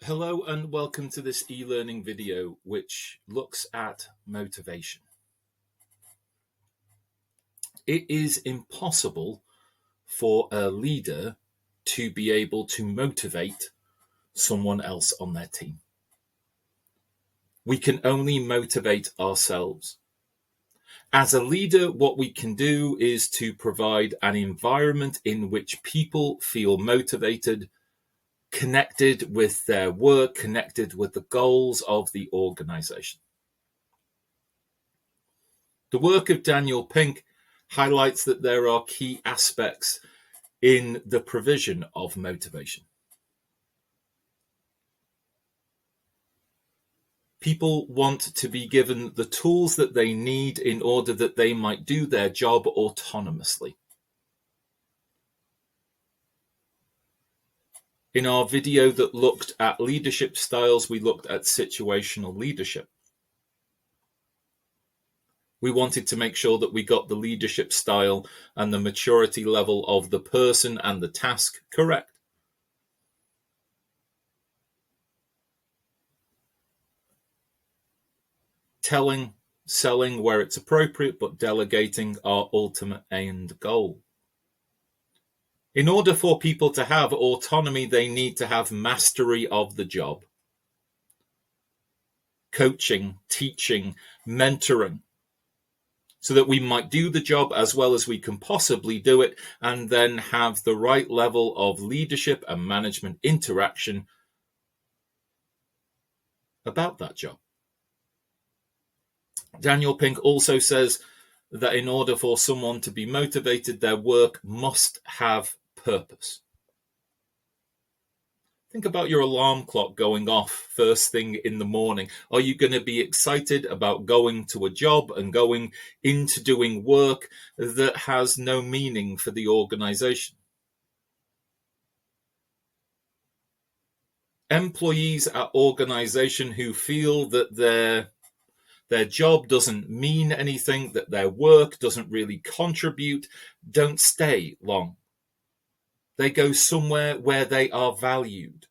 Hello and welcome to this e-learning video which looks at motivation. It is impossible for a leader to be able to motivate someone else on their team. We can only motivate ourselves. As a leader, what we can do is to provide an environment in which people feel motivated, connected with their work, connected with the goals of the organization. The work of Daniel Pink highlights that there are key aspects in the provision of motivation. People want to be given the tools that they need in order that they might do their job autonomously. In our video that looked at leadership styles, we looked at situational leadership. We wanted to make sure that we got the leadership style and the maturity level of the person and the task correct. Telling, selling where it's appropriate, but delegating our ultimate end goal. In order for people to have autonomy, they need to have mastery of the job. Coaching, teaching, mentoring, so that we might do the job as well as we can possibly do it, and then have the right level of leadership and management interaction about that job. Daniel Pink also says that in order for someone to be motivated, their work must have purpose. Think about your alarm clock going off first thing in the morning. Are you going to be excited about going to a job and going into doing work that has no meaning for the organization? Employees at organization who feel that their job doesn't mean anything, that their work doesn't really contribute, don't stay long. They go somewhere where they are valued,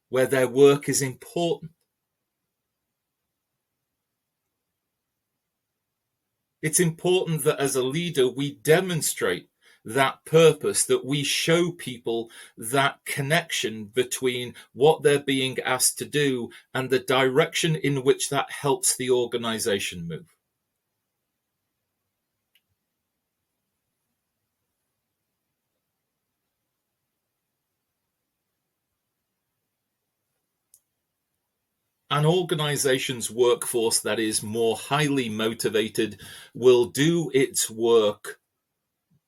where their work is important. It's important that as a leader, we demonstrate that purpose, that we show people that connection between what they're being asked to do and the direction in which that helps the organization move. An organization's workforce that is more highly motivated will do its work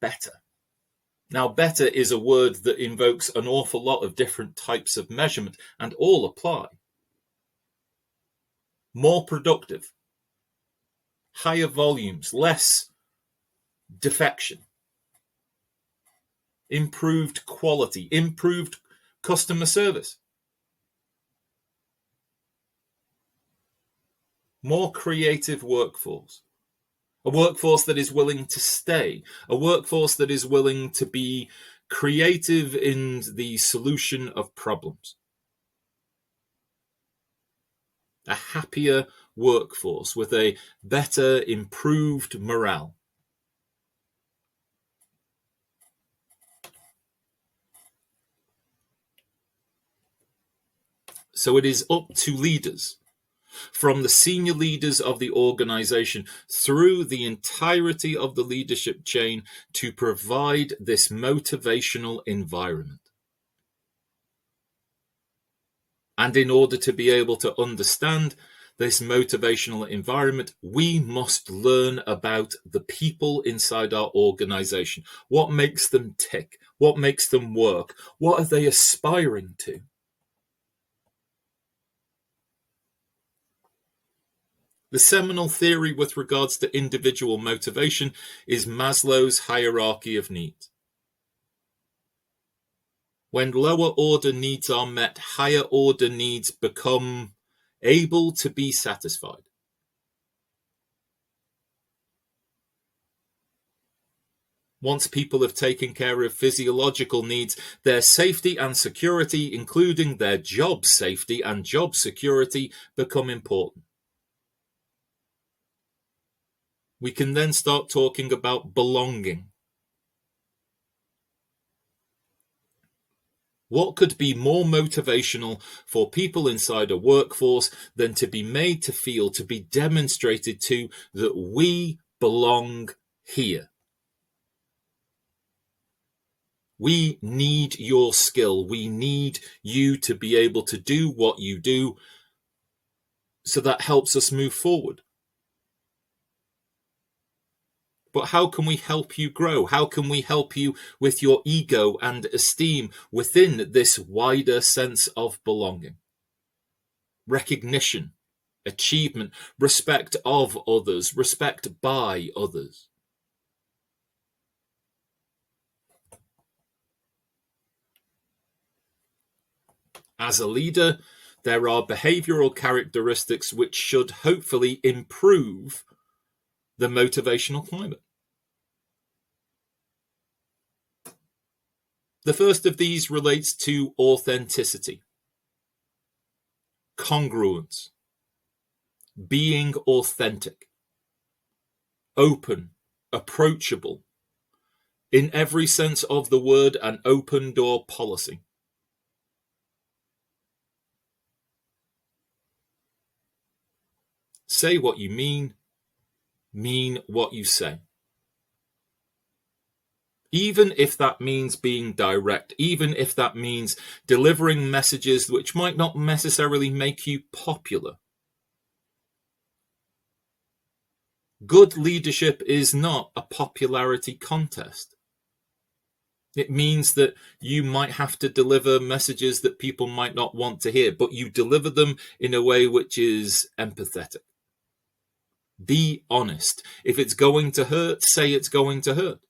better. Now, better is a word that invokes an awful lot of different types of measurement, and all apply. More productive, higher volumes, less defection, improved quality, improved customer service. More creative workforce, a workforce that is willing to stay, a workforce that is willing to be creative in the solution of problems. A happier workforce with a better, improved morale. So it is up to leaders, from the senior leaders of the organization through the entirety of the leadership chain, to provide this motivational environment. And in order to be able to understand this motivational environment, we must learn about the people inside our organization. What makes them tick? What makes them work? What are they aspiring to? The seminal theory with regards to individual motivation is Maslow's hierarchy of needs. When lower order needs are met, higher order needs become able to be satisfied. Once people have taken care of physiological needs, their safety and security, including their job safety and job security, become important. We can then start talking about belonging. What could be more motivational for people inside a workforce than to be made to feel, to be demonstrated to, that we belong here? We need your skill. We need you to be able to do what you do, so that helps us move forward. But how can we help you grow? How can we help you with your ego and esteem within this wider sense of belonging? Recognition, achievement, respect of others, respect by others. As a leader, there are behavioral characteristics which should hopefully improve the motivational climate. The first of these relates to authenticity, congruence, being authentic, open, approachable, in every sense of the word, an open door policy. Say what you mean what you say. Even if that means being direct, even if that means delivering messages which might not necessarily make you popular. Good leadership is not a popularity contest. It means that you might have to deliver messages that people might not want to hear, but you deliver them in a way which is empathetic. Be honest. If it's going to hurt, say it's going to hurt.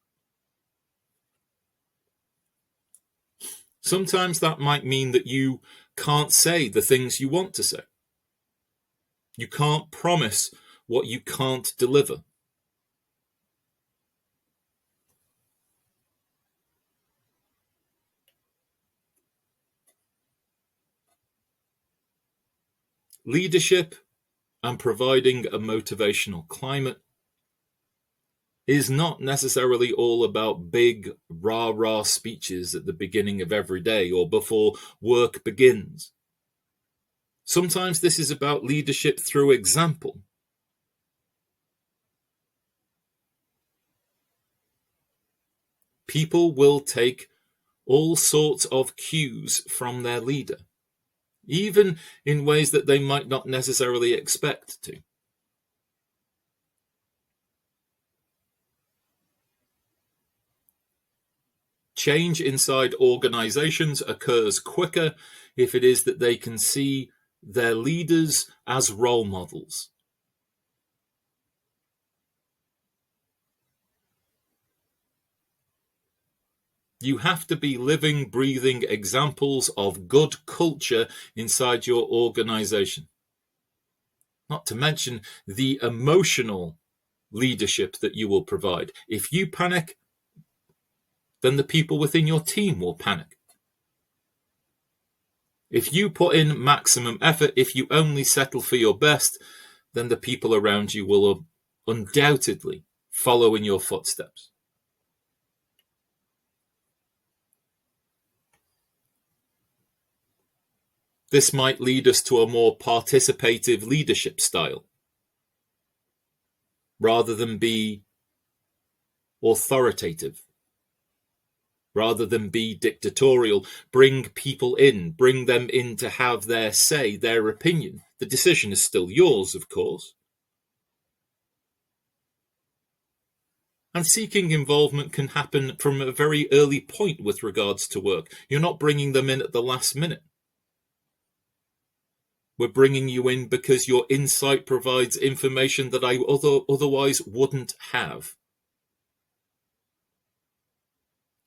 Sometimes that might mean that you can't say the things you want to say. You can't promise what you can't deliver. Leadership and providing a motivational climate is not necessarily all about big rah-rah speeches at the beginning of every day or before work begins. Sometimes this is about leadership through example. People will take all sorts of cues from their leader, even in ways that they might not necessarily expect to. Change inside organizations occurs quicker if it is that they can see their leaders as role models. You have to be living, breathing examples of good culture inside your organization. Not to mention the emotional leadership that you will provide. If you panic, then the people within your team will panic. If you put in maximum effort, if you only settle for your best, then the people around you will undoubtedly follow in your footsteps. This might lead us to a more participative leadership style, rather than be authoritative, rather than be dictatorial. Bring people in, bring them in to have their say, their opinion. The decision is still yours, of course. And seeking involvement can happen from a very early point with regards to work. You're not bringing them in at the last minute. We're bringing you in because your insight provides information that I otherwise wouldn't have.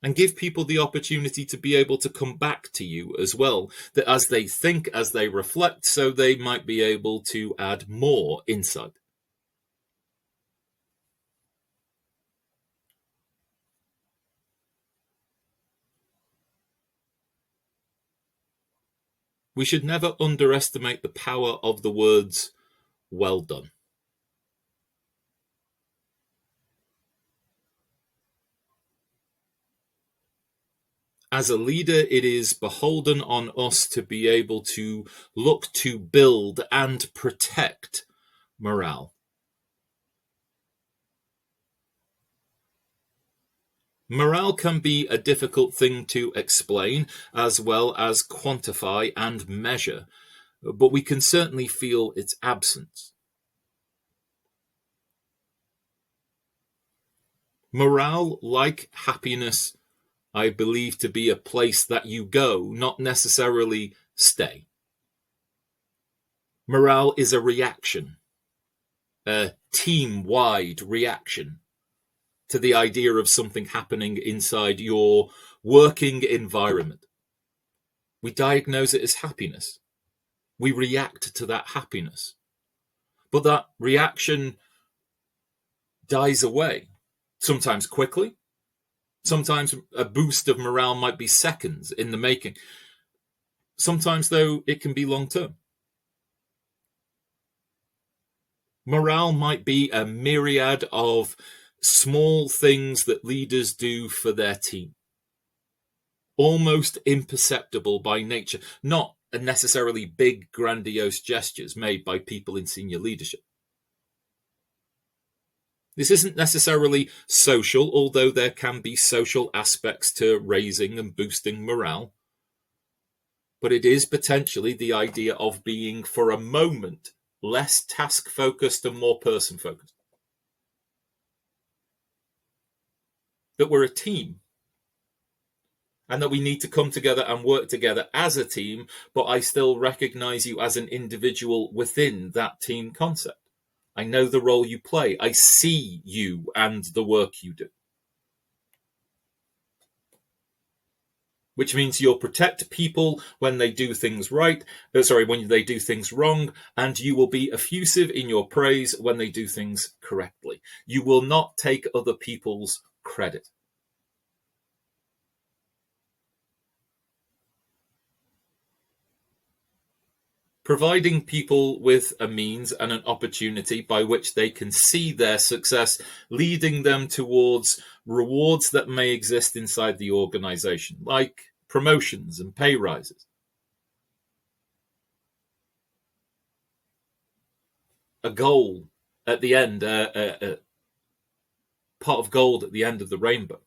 And give people the opportunity to be able to come back to you as well, that as they think, as they reflect, so they might be able to add more insight. We should never underestimate the power of the words, well done. As a leader, it is beholden on us to be able to look to build and protect morale. Morale can be a difficult thing to explain as well as quantify and measure, but we can certainly feel its absence. Morale, like happiness, I believe to be a place that you go, not necessarily stay. Morale is a reaction, a team-wide reaction to the idea of something happening inside your working environment. We diagnose it as happiness. We react to that happiness. But that reaction dies away, sometimes quickly. Sometimes a boost of morale might be seconds in the making. Sometimes, though, it can be long-term. Morale might be a myriad of small things that leaders do for their team, almost imperceptible by nature, not necessarily big, grandiose gestures made by people in senior leadership. This isn't necessarily social, although there can be social aspects to raising and boosting morale. But it is potentially the idea of being, for a moment, less task-focused and more person-focused. That we're a team, and that we need to come together and work together as a team, but I still recognize you as an individual within that team concept. I know the role you play. I see you and the work you do. Which means you'll protect people when they do things when they do things wrong, and you will be effusive in your praise when they do things correctly. You will not take other people's credit. Providing people with a means and an opportunity by which they can see their success, leading them towards rewards that may exist inside the organization, like promotions and pay rises. A goal at the end, a pot of gold at the end of the rainbow.